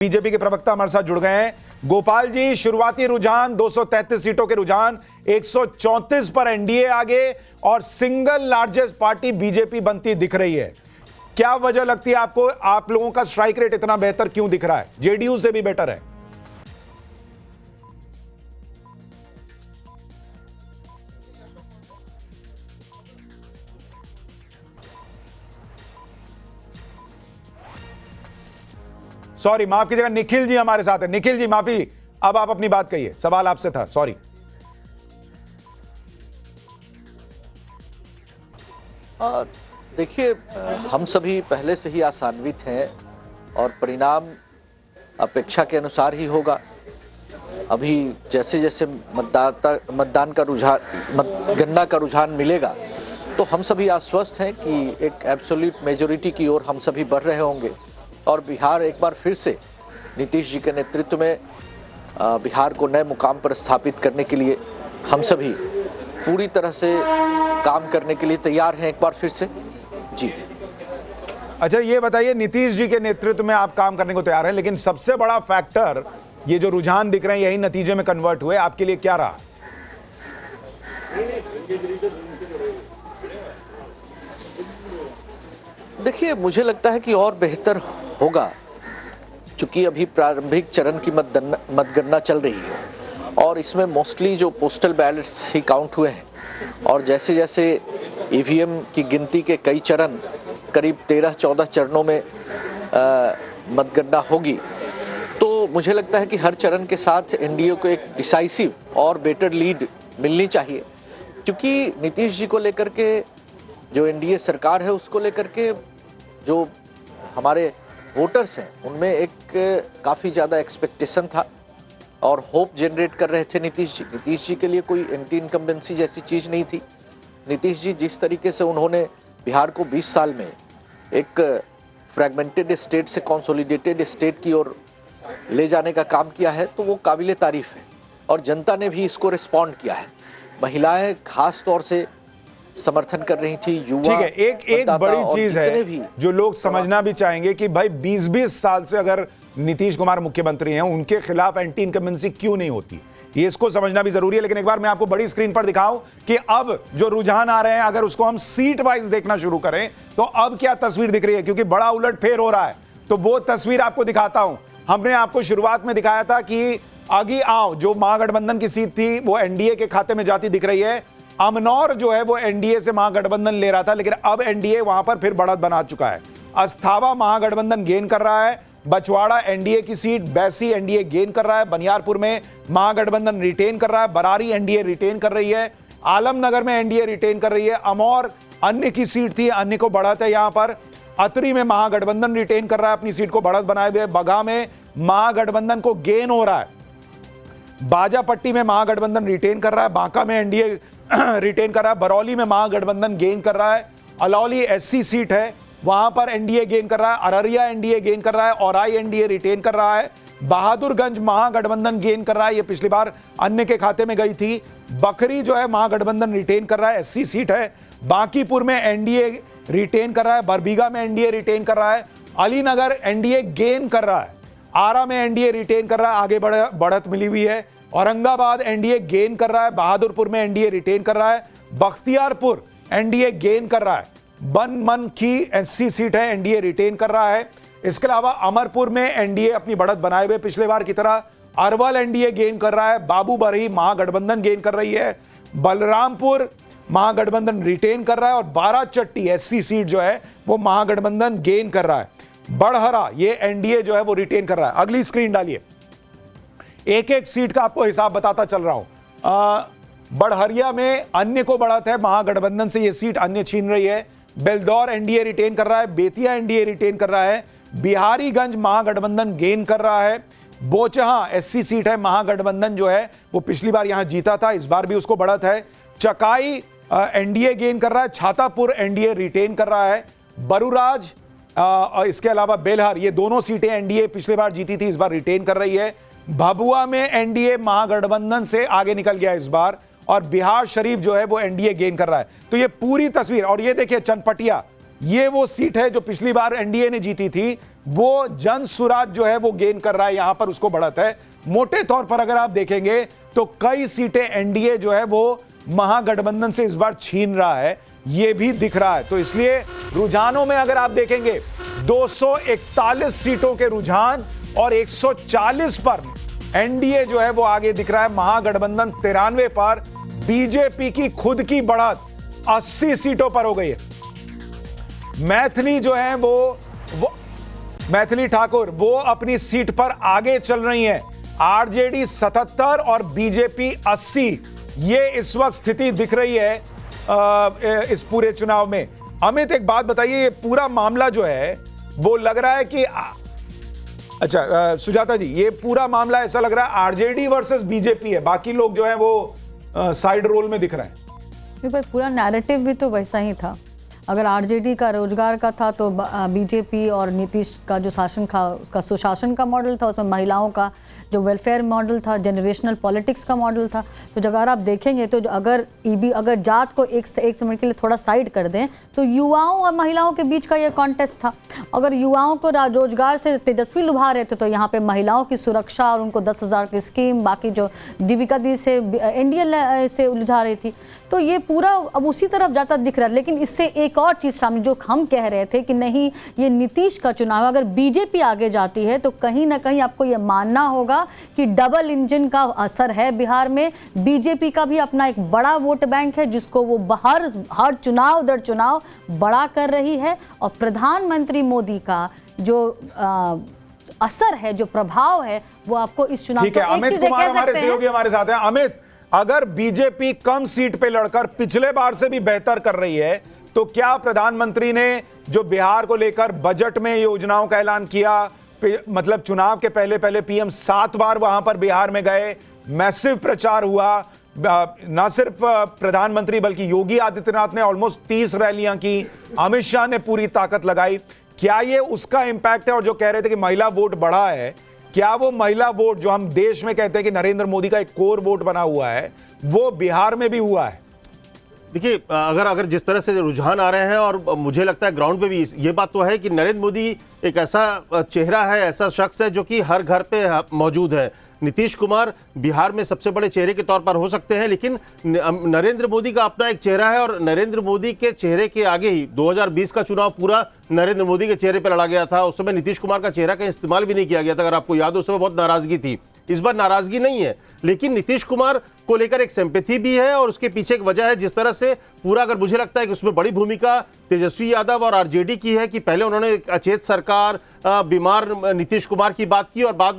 BJP के प्रवक्ता हमारे साथ जुड़ गए हैं। गोपाल जी, शुरुआती रुझान 233 सीटों के रुझान 134 पर एनडीए आगे और सिंगल लार्जेस्ट पार्टी बीजेपी बनती दिख रही है। क्या वजह लगती है आपको? आप लोगों का स्ट्राइक रेट इतना बेहतर क्यों दिख रहा है? जेडीयू से भी बेटर है। सॉरी, माफ कीजिएगा, निखिल जी हमारे साथ है। निखिल जी माफी, अब आप अपनी बात कहिए, सवाल आपसे था। सॉरी। देखिए, हम सभी पहले से ही आशान्वित हैं और परिणाम अपेक्षा के अनुसार ही होगा। अभी जैसे जैसे मतदान का गणना का रुझान मिलेगा तो हम सभी आश्वस्त हैं कि एक एब्सोल्यूट मेजोरिटी की ओर हम सभी बढ़ रहे होंगे और बिहार एक बार फिर से नीतीश जी के नेतृत्व में बिहार को नए मुकाम पर स्थापित करने के लिए हम सभी पूरी तरह से काम करने के लिए तैयार हैं एक बार फिर से। जी अच्छा, ये बताइए, नीतीश जी के नेतृत्व में आप काम करने को तैयार हैं, लेकिन सबसे बड़ा फैक्टर ये जो रुझान दिख रहे हैं यही नतीजे में कन्वर्ट हुए, आपके लिए क्या रहा? देखिए, मुझे लगता है कि और बेहतर होगा, क्योंकि अभी प्रारंभिक चरण की मतगणना चल रही है और इसमें मोस्टली जो पोस्टल बैलेट्स ही काउंट हुए हैं और जैसे जैसे ईवीएम की गिनती के कई चरण, करीब 13-14 चरणों में मतगणना होगी, तो मुझे लगता है कि हर चरण के साथ एनडीए को एक डिसाइसिव और बेटर लीड मिलनी चाहिए, क्योंकि नीतीश जी को लेकर के जो एनडीए सरकार है उसको लेकर के जो हमारे वोटर्स हैं उनमें एक काफ़ी ज़्यादा एक्सपेक्टेशन था और होप जनरेट कर रहे थे नीतीश जी के लिए कोई एंटी इनकम्बेंसी जैसी चीज़ नहीं थी। नीतीश जी जिस तरीके से उन्होंने बिहार को 20 साल में एक फ्रैगमेंटेड स्टेट से कंसोलिडेटेड स्टेट की ओर ले जाने का काम किया है, तो वो काबिले तारीफ है और जनता ने भी इसको रिस्पॉन्ड किया है। महिलाएं खास तौर से समर्थन कर रही थी, युवा। ठीक है, एक बड़ी चीज है जो लोग समझना भी चाहेंगे कि भाई 20-20 साल से अगर नीतीश कुमार मुख्यमंत्री हैं, उनके खिलाफ एंटी इनकम्बेंसी क्यों नहीं होती, ये इसको समझना भी जरूरी है। लेकिन एक बार मैं आपको बड़ी स्क्रीन पर दिखाऊं कि अब जो रुझान आ रहे हैं, अगर उसको हम सीट वाइज देखना शुरू करें तो अब क्या तस्वीर दिख रही है, क्योंकि बड़ा उलटफेर हो रहा है। तो वो तस्वीर आपको दिखाता हूं। हमने आपको शुरुआत में दिखाया था कि आगे आओ जो महागठबंधन की सीट थी वो एनडीए के खाते में जाती दिख रही है। अमनौर जो है वो एनडीए से महागठबंधन ले रहा था, लेकिन अब एनडीए वहां पर फिर बढ़त बना चुका है। अस्थावा महागठबंधन गेन कर रहा है, बछवाड़ा एनडीए की सीट, बैसी एनडीए गेन कर रहा है, बनियारपुर में महागठबंधन रिटेन कर रहा है, बरारी एनडीए रिटेन कर रही है, आलमनगर में एनडीए रिटेन कर रही है, अमौर अन्य की सीट थी, अन्य को बढ़त है यहां पर। अतरी में महागठबंधन रिटेन कर रहा है अपनी सीट को, बढ़त बनाए हुए। बगहा में महागठबंधन को गेन हो रहा है, बाजापट्टी में महागठबंधन रिटेन कर रहा है, बांका में एनडीए रिटेन कर रहा है, बरौली में महागठबंधन गेन कर रहा है, अलौली एससी सीट है वहां पर एनडीए गेन कर रहा है, अररिया एनडीए गेन कर रहा है, औराई एनडीए रिटेन कर रहा है, बहादुरगंज महागठबंधन गेन कर रहा है, ये पिछली बार अन्य के खाते में गई थी। बकरी जो है महागठबंधन रिटेन कर रहा है, एससी सीट है। बांकीपुर में एनडीए रिटेन कर रहा है, बरबीघा में एनडीए रिटेन कर रहा है, अलीनगर एनडीए गेन कर रहा है, आरा में एनडीए रिटेन कर रहा है, आगे बढ़त मिली हुई है। औरंगाबाद एनडीए गेन कर रहा है, बहादुरपुर में एनडीए रिटेन कर रहा है, बख्तियारपुर एनडीए गेन कर रहा है, बनमन की एससी सीट है एनडीए रिटेन कर रहा है। इसके अलावा अमरपुर में एनडीए अपनी बढ़त बनाए हुए पिछले बार की तरह, अरवल एनडीए गेन कर रहा है, बाबूबरही महागठबंधन गेन कर रही है, बलरामपुर महागठबंधन रिटेन कर रहा है और बाराचट्टी एससी सीट जो है वो महागठबंधन गेन कर रहा है। बड़हरा ये एनडीए जो है वो रिटेन कर रहा है। अगली स्क्रीन डालिए, एक एक सीट का आपको हिसाब बताता चल रहा हूं। बड़हरिया में अन्य को बढ़त है, महागठबंधन से ये सीट अन्य छीन रही है। बेलदौर एनडीए रिटेन कर रहा है, बेतिया एनडीए रिटेन कर रहा है, बिहारीगंज महागठबंधन गेन कर रहा है, बोचहा एससी सीट है, महागठबंधन जो है वो पिछली बार यहां जीता था, इस बार भी उसको बढ़त है। चकाई एनडीए गेन कर रहा है, छातापुर एनडीए रिटेन कर रहा है, बरुराज इसके अलावा बेलहर, ये दोनों सीटें एनडीए पिछली बार जीती थी, इस बार रिटेन कर रही है। भभुआ में एनडीए महागठबंधन से आगे निकल गया इस बार, और बिहार शरीफ जो है वो एनडीए गेन कर रहा है। तो ये पूरी तस्वीर, और ये देखिए चनपटिया ये वो सीट है जो पिछली बार एनडीए ने जीती थी, वो जन सुराज जो है वो गेन कर रहा है, यहां पर उसको बढ़त है। मोटे तौर पर अगर आप देखेंगे तो कई सीटें एनडीए जो है वो महागठबंधन से इस बार छीन रहा है, ये भी दिख रहा है। तो इसलिए रुझानों में अगर आप देखेंगे 241 सीटों के रुझान और 140 पर एनडीए जो है वो आगे दिख रहा है, महागठबंधन 93 पर, बीजेपी की खुद की बढ़त 80 सीटों पर हो गई है। मैथिली जो है वो मैथिली ठाकुर वो अपनी सीट पर आगे चल रही हैं, आरजेडी 77 और बीजेपी 80, ये इस वक्त स्थिति दिख रही है इस पूरे चुनाव में। अमित एक बात बताइए, ये पूरा मामला जो है वो लग रहा है कि अच्छा सुजाता जी, ये पूरा मामला ऐसा लग रहा है आरजेडी वर्सेस बीजेपी है, बाकी लोग जो है वो साइड रोल में दिख रहे हैं। भाई पूरा नैरेटिव भी तो वैसा ही था। अगर आरजेडी का रोजगार का था तो बीजेपी और नीतीश का जो शासन था उसका सुशासन का मॉडल था, उसमें महिलाओं का जो वेलफेयर मॉडल था, जनरेशनल पॉलिटिक्स का मॉडल था। तो अगर आप देखेंगे तो अगर जात को एक समय के लिए थोड़ा साइड कर दें तो युवाओं और महिलाओं के बीच का ये कॉन्टेस्ट था। अगर युवाओं को रोजगार से तेजस्वी लुभा रहे थे तो यहाँ पे महिलाओं की सुरक्षा और उनको 10,000 की स्कीम, बाकी जो जीविका दी से एनडीए से उलझा रही थी, तो ये पूरा अब उसी तरफ जाता दिख रहा है। लेकिन इससे एक और चीज़ सामने जो हम कह रहे थे कि नहीं, ये नीतीश का चुनाव, अगर बीजेपी आगे जाती है तो कहीं ना कहीं आपको ये मानना होगा कि डबल इंजन का असर है बिहार में। बीजेपी का भी अपना एक बड़ा वोट बैंक है जिसको वो हर चुनाव दर चुनाव बड़ा कर रही है, और प्रधानमंत्री मोदी का जो असर है, जो प्रभाव है, वो आपको इस चुनाव ठीक है। अमित कुमार हमारे सहयोगी हमारे साथ हैं। अमित, अगर बीजेपी कम सीट पे लड़कर पिछले बार से भी बेहतर कर रही है तो क्या प्रधानमंत्री ने जो बिहार को लेकर बजट में योजनाओं का ऐलान किया, मतलब चुनाव के पहले पीएम 7 बार वहां पर बिहार में गए, मैसिव प्रचार हुआ, ना सिर्फ प्रधानमंत्री बल्कि योगी आदित्यनाथ ने ऑलमोस्ट 30 रैलियां की, अमित शाह ने पूरी ताकत लगाई, क्या ये उसका इंपैक्ट है? और जो कह रहे थे कि महिला वोट बढ़ा है, क्या वो महिला वोट जो हम देश में कहते हैं कि नरेंद्र मोदी का एक कोर वोट बना हुआ है, वो बिहार में भी हुआ है? देखिए, अगर जिस तरह से रुझान आ रहे हैं, और मुझे लगता है ग्राउंड पे भी ये बात तो है कि नरेंद्र मोदी एक ऐसा चेहरा है, ऐसा शख्स है जो कि हर घर पे मौजूद है। नीतीश कुमार बिहार में सबसे बड़े चेहरे के तौर पर हो सकते हैं, लेकिन नरेंद्र मोदी का अपना एक चेहरा है, और नरेंद्र मोदी के चेहरे के आगे ही 2020 का चुनाव पूरा नरेंद्र मोदी के चेहरे पर लड़ा गया था। उस समय नीतीश कुमार का चेहरा का इस्तेमाल भी नहीं किया गया था, अगर आपको याद हो। उस समय बहुत नाराजगी थी। इस बार नाराजगी नहीं है, लेकिन नीतीश कुमार को लेकर एक सिंपैथी भी है, और उसके पीछे एक वजह है जिस तरह से पूरा, अगर मुझे लगता है कि उसमें बड़ी भूमिका तेजस्वी यादव और आरजेडी की है कि पहले उन्होंने अचेत सरकार, बीमार नीतीश कुमार की बात की, और बाद